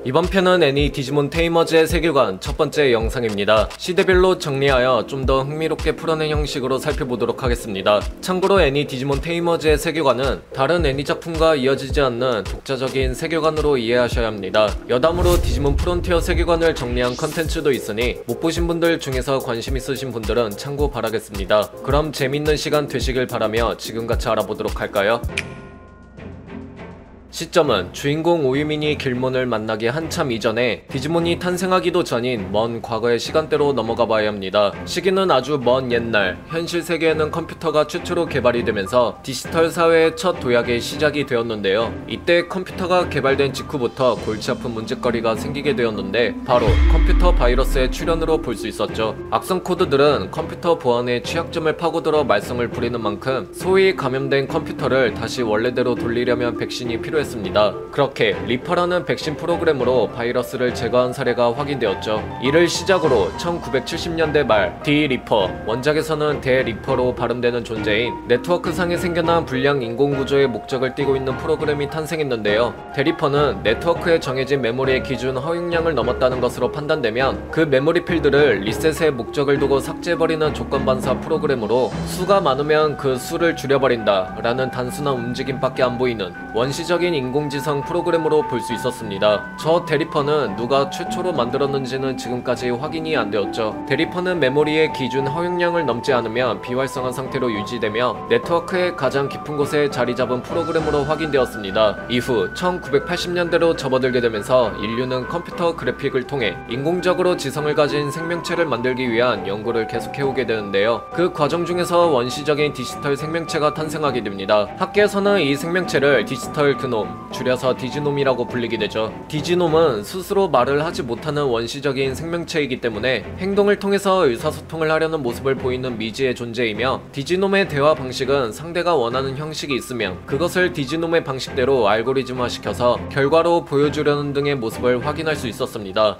이번 편은 애니 디지몬 테이머즈의 세계관 첫 번째 영상입니다. 시대별로 정리하여 좀 더 흥미롭게 풀어낸 형식으로 살펴보도록 하겠습니다. 참고로 애니 디지몬 테이머즈의 세계관은 다른 애니 작품과 이어지지 않는 독자적인 세계관으로 이해하셔야 합니다. 여담으로 디지몬 프론티어 세계관을 정리한 컨텐츠도 있으니 못 보신 분들 중에서 관심 있으신 분들은 참고 바라겠습니다. 그럼 재밌는 시간 되시길 바라며 지금 같이 알아보도록 할까요? 시점은 주인공 오유민이 길몬을 만나기 한참 이전에 디지몬이 탄생하기도 전인 먼 과거의 시간대로 넘어가 봐야 합니다. 시기는 아주 먼 옛날, 현실 세계에는 컴퓨터가 최초로 개발이 되면서 디지털 사회의 첫 도약의 시작이 되었는데요. 이때 컴퓨터가 개발된 직후부터 골치 아픈 문제거리가 생기게 되었는데 바로 컴퓨터 바이러스의 출현으로 볼 수 있었죠. 악성 코드들은 컴퓨터 보안의 취약점을 파고들어 말썽을 부리는 만큼 소위 감염된 컴퓨터를 다시 원래대로 돌리려면 백신이 필요했습니다. 그렇게 리퍼라는 백신 프로그램으로 바이러스를 제거한 사례가 확인되었죠. 이를 시작으로 1970년대 말 D-리퍼, 원작에서는 대-리퍼로 발음되는 존재인 네트워크상에 생겨난 불량 인공구조의 목적을 띠고 있는 프로그램이 탄생했는데요. 대-리퍼는 네트워크에 정해진 메모리의 기준 허용량을 넘었다는 것으로 판단되면 그 메모리 필드를 리셋의 목적을 두고 삭제해버리는 조건반사 프로그램으로 수가 많으면 그 수를 줄여버린다 라는 단순한 움직임밖에 안 보이는 원시적인 인공지성 프로그램으로 볼 수 있었습니다. 저 대리퍼는 누가 최초로 만들었는지는 지금까지 확인이 안 되었죠. 대리퍼는 메모리의 기준 허용량을 넘지 않으면 비활성화 상태로 유지되며 네트워크의 가장 깊은 곳에 자리 잡은 프로그램으로 확인되었습니다. 이후 1980년대로 접어들게 되면서 인류는 컴퓨터 그래픽을 통해 인공적으로 지성을 가진 생명체를 만들기 위한 연구를 계속해오게 되는데요. 그 과정 중에서 원시적인 디지털 생명체가 탄생하게 됩니다. 학계에서는 이 생명체를 디지털 그놈, 줄여서 디지놈이라고 불리게 되죠. 디지놈은 스스로 말을 하지 못하는 원시적인 생명체이기 때문에 행동을 통해서 의사소통을 하려는 모습을 보이는 미지의 존재이며, 디지놈의 대화 방식은 상대가 원하는 형식이 있으면 그것을 디지놈의 방식대로 알고리즘화 시켜서 결과로 보여주려는 등의 모습을 확인할 수 있었습니다.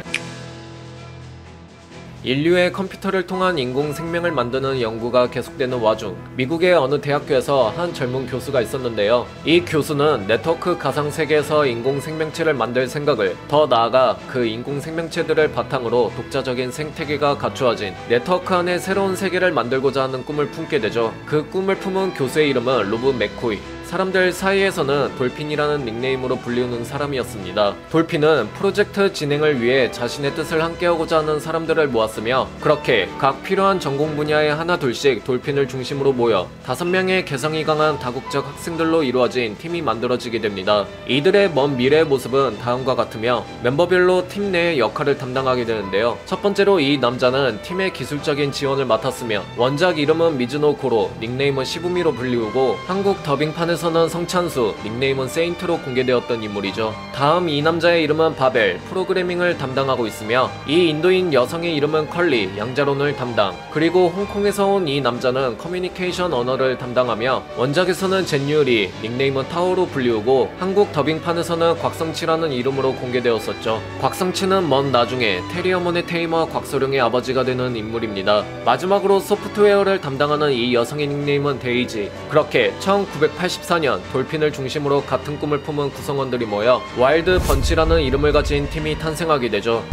인류의 컴퓨터를 통한 인공 생명을 만드는 연구가 계속되는 와중 미국의 어느 대학교에서 한 젊은 교수가 있었는데요. 이 교수는 네트워크 가상 세계에서 인공 생명체를 만들 생각을, 더 나아가 그 인공 생명체들을 바탕으로 독자적인 생태계가 갖추어진 네트워크 안에 새로운 세계를 만들고자 하는 꿈을 품게 되죠. 그 꿈을 품은 교수의 이름은 로브 맥코이, 사람들 사이에서는 돌핀이라는 닉네임으로 불리우는 사람이었습니다. 돌핀은 프로젝트 진행을 위해 자신의 뜻을 함께하고자 하는 사람들을 모았으며, 그렇게 각 필요한 전공 분야에 하나둘씩 돌핀을 중심으로 모여 5명의 개성이 강한 다국적 학생들로 이루어진 팀이 만들어지게 됩니다. 이들의 먼 미래의 모습은 다음과 같으며 멤버별로 팀 내의 역할을 담당하게 되는데요. 첫 번째로 이 남자는 팀의 기술적인 지원을 맡았으며 원작 이름은 미즈노 고로, 닉네임은 시부미로 불리우고 한국 더빙판에서 서는 성찬수, 닉네임은 세인트로 공개되었던 인물이죠. 다음 이 남자의 이름은 바벨, 프로그래밍을 담당하고 있으며 이 인도인 여성의 이름은 컬리, 양자론을 담당, 그리고 홍콩에서 온 이 남자는 커뮤니케이션 언어를 담당하며 원작에서는 젠유리, 닉네임은 타오로 불리우고 한국 더빙판에서는 곽성치라는 이름으로 공개되었었죠. 곽성치는 먼 나중에 테리어몬의 테이머 곽소룡의 아버지가 되는 인물입니다. 마지막으로 소프트웨어를 담당하는 이 여성의 닉네임은 데이지. 그렇게 1984년 돌핀을 중심으로 같은 꿈을 품은 구성원들이 모여 와일드 번치라는 이름을 가진 팀이 탄생하게 되죠.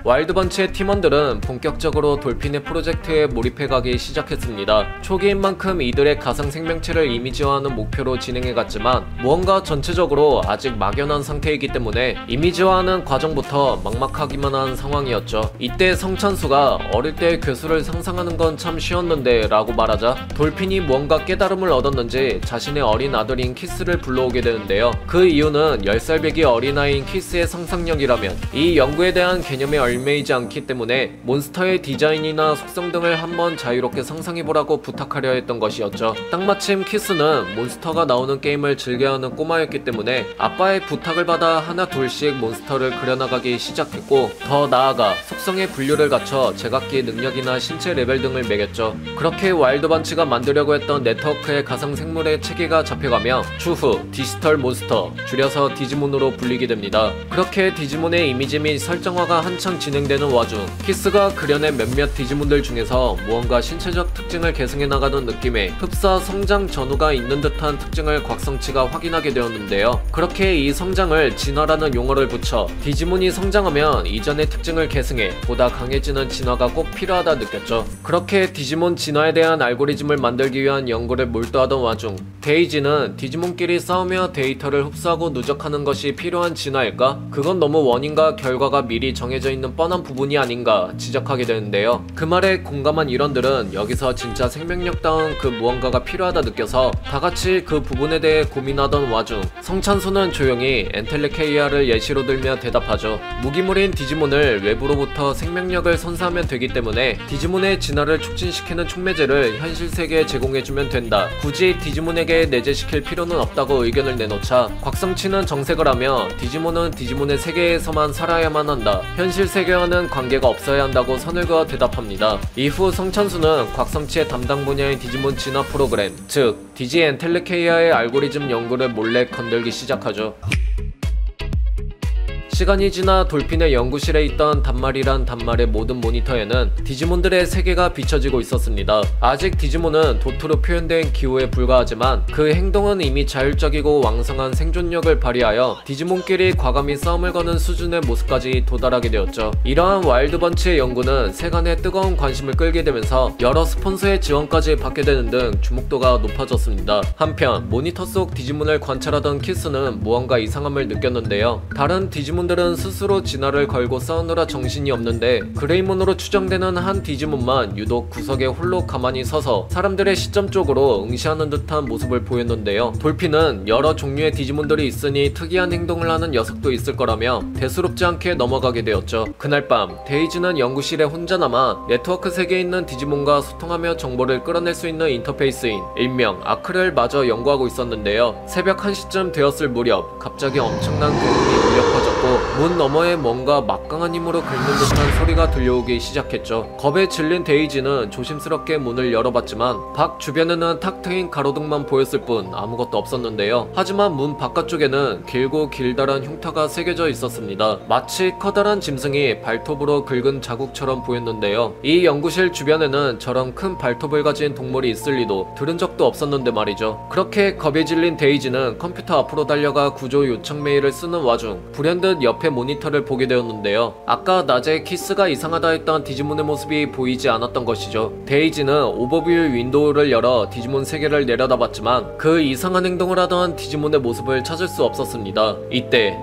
와일드번치의 팀원들은 본격적으로 돌핀의 프로젝트에 몰입해가기 시작했습니다. 초기인 만큼 이들의 가상 생명체를 이미지화하는 목표로 진행해갔지만 무언가 전체적으로 아직 막연한 상태이기 때문에 이미지화하는 과정부터 막막하기만 한 상황이었죠. 이때 성찬수가 어릴 때 괴수를 상상하는 건 참 쉬웠는데 라고 말하자 돌핀이 무언가 깨달음을 얻었는지 자신의 어린 아들인 키스를 불러오게 되는데요. 그 이유는 10살 배기 어린아이인 키스의 상상력이라면 이 연구에 대한 개념의 얽매이지 않기 때문에 몬스터의 디자인이나 속성 등을 한번 자유롭게 상상해보라고 부탁하려 했던 것이었죠. 딱 마침 키스는 몬스터가 나오는 게임을 즐겨하는 꼬마였기 때문에 아빠의 부탁을 받아 하나 둘씩 몬스터를 그려나가기 시작했고, 더 나아가 속성의 분류를 갖춰 제각기 능력이나 신체 레벨 등을 매겼죠. 그렇게 와일드번치가 만들려고 했던 네트워크의 가상 생물의 체계가 잡혀가며 추후 디지털 몬스터, 줄여서 디지몬으로 불리게 됩니다. 그렇게 디지몬의 이미지 및 설정화가 한창 진행되는 와중 키스가 그려낸 몇몇 디지몬들 중에서 무언가 신체적 특징을 계승해 나가는 느낌의 흡사 성장 전후가 있는 듯한 특징을 곽성치가 확인하게 되었는데요. 그렇게 이 성장을 진화라는 용어를 붙여 디지몬이 성장하면 이전의 특징을 계승해 보다 강해지는 진화가 꼭 필요하다 느꼈죠. 그렇게 디지몬 진화에 대한 알고리즘을 만들기 위한 연구를 몰두하던 와중 데이지는 디지몬끼리 싸우며 데이터를 흡수하고 누적하는 것이 필요한 진화일까? 그건 너무 원인과 결과가 미리 정해져 있는 뻔한 부분이 아닌가 지적하게 되는데요. 그 말에 공감한 일원들은 여기서 진짜 생명력다운 그 무언가가 필요하다 느껴서 다같이 그 부분에 대해 고민하던 와중 성찬수는 조용히 엔텔레케이아를 예시로 들며 대답하죠. 무기물인 디지몬을 외부로부터 생명력을 선사하면 되기 때문에 디지몬의 진화를 촉진시키는 촉매제를 현실 세계에 제공해주면 된다. 굳이 디지몬에게 내재시킬 필요는 없다고 의견을 내놓자 곽성치는 정색을 하며 디지몬은 디지몬의 세계에서만 살아야만 한다. 현실 세계와는 관계가 없어야 한다고 선을 그어 대답합니다. 이후 성찬수는 곽성치의 담당 분야인 디지몬 진화 프로그램, 즉 디지 엔텔레케이아의 알고리즘 연구를 몰래 건들기 시작하죠. 시간이 지나 돌핀의 연구실에 있던 단말이란 단말의 모든 모니터에는 디지몬들의 세계가 비춰지고 있었습니다. 아직 디지몬은 도트로 표현된 기호에 불과하지만 그 행동은 이미 자율적이고 왕성한 생존력을 발휘하여 디지몬끼리 과감히 싸움을 거는 수준의 모습까지 도달하게 되었죠. 이러한 와일드번치의 연구는 세간의 뜨거운 관심을 끌게 되면서 여러 스폰서의 지원까지 받게 되는 등 주목도가 높아졌습니다. 한편 모니터 속 디지몬을 관찰하던 키스는 무언가 이상함을 느꼈는데요. 다른 디지몬들은 스스로 진화를 걸고 싸우느라 정신이 없는데 그레이몬으로 추정되는 한 디지몬만 유독 구석에 홀로 가만히 서서 사람들의 시점 쪽으로 응시하는 듯한 모습을 보였는데요. 돌핀은 여러 종류의 디지몬들이 있으니 특이한 행동을 하는 녀석도 있을 거라며 대수롭지 않게 넘어가게 되었죠. 그날 밤 데이지는 연구실에 혼자 남아 네트워크 세계에 있는 디지몬과 소통하며 정보를 끌어낼 수 있는 인터페이스인 일명 아크를 마저 연구하고 있었는데요. 새벽 1시쯤 되었을 무렵 갑자기 엄청난 고음이 울려 퍼졌고 문 너머에 뭔가 막강한 힘으로 긁는 듯한 소리가 들려오기 시작했죠. 겁에 질린 데이지는 조심스럽게 문을 열어봤지만 밖 주변에는 탁 트인 가로등만 보였을 뿐 아무것도 없었는데요. 하지만 문 바깥쪽에는 길고 길다란 흉터가 새겨져 있었습니다. 마치 커다란 짐승이 발톱으로 긁은 자국처럼 보였는데요. 이 연구실 주변에는 저런 큰 발톱을 가진 동물이 있을 리도 들은 적도 없었는데 말이죠. 그렇게 겁에 질린 데이지는 컴퓨터 앞으로 달려가 구조 요청 메일을 쓰는 와중 불현듯 옆에 모니터를 보게 되었는데요. 아까 낮에 키스가 이상하다 했던 디지몬의 모습이 보이지 않았던 것이죠. 데이지는 오버뷰 윈도우를 열어 디지몬 세계를 내려다봤지만 그 이상한 행동을 하던 디지몬의 모습을 찾을 수 없었습니다. 이때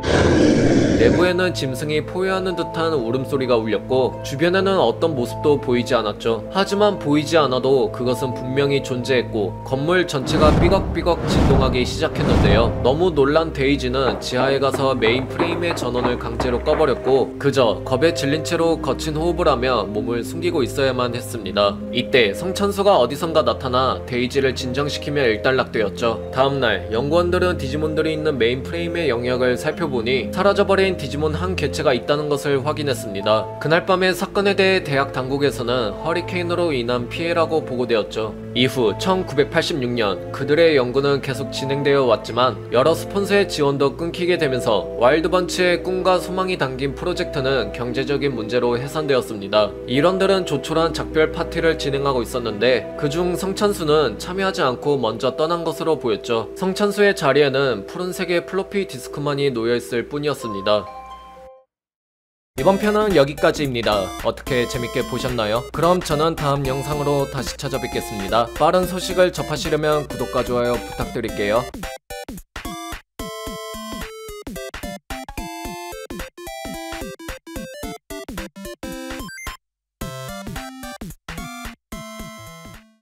내부에는 짐승이 포효하는 듯한 울음소리가 울렸고 주변에는 어떤 모습도 보이지 않았죠. 하지만 보이지 않아도 그것은 분명히 존재했고 건물 전체가 삐걱삐걱 진동하기 시작했는데요. 너무 놀란 데이지는 지하에 가서 메인 프레임의 전원을 강제로 꺼버렸고 그저 겁에 질린 채로 거친 호흡을 하며 몸을 숨기고 있어야만 했습니다. 이때 성찬수가 어디선가 나타나 데이지를 진정시키며 일단락되었죠. 다음날 연구원들은 디지몬들이 있는 메인 프레임의 영역을 살펴보니 사라져버린 디지몬 한 개체가 있다는 것을 확인했습니다. 그날 밤의 사건에 대해 대학 당국에서는 허리케인으로 인한 피해라고 보고되었죠. 이후 1986년 그들의 연구는 계속 진행되어 왔지만 여러 스폰서의 지원도 끊기게 되면서 와일드번치의 꿈과 소망이 담긴 프로젝트는 경제적인 문제로 해산되었습니다. 일원들은 조촐한 작별 파티를 진행하고 있었는데 그중 성찬수는 참여하지 않고 먼저 떠난 것으로 보였죠. 성찬수의 자리에는 푸른색의 플로피 디스크만이 놓여있을 뿐이었습니다. 이번 편은 여기까지입니다. 어떻게 재밌게 보셨나요? 그럼 저는 다음 영상으로 다시 찾아뵙겠습니다. 빠른 소식을 접하시려면 구독과 좋아요 부탁드릴게요.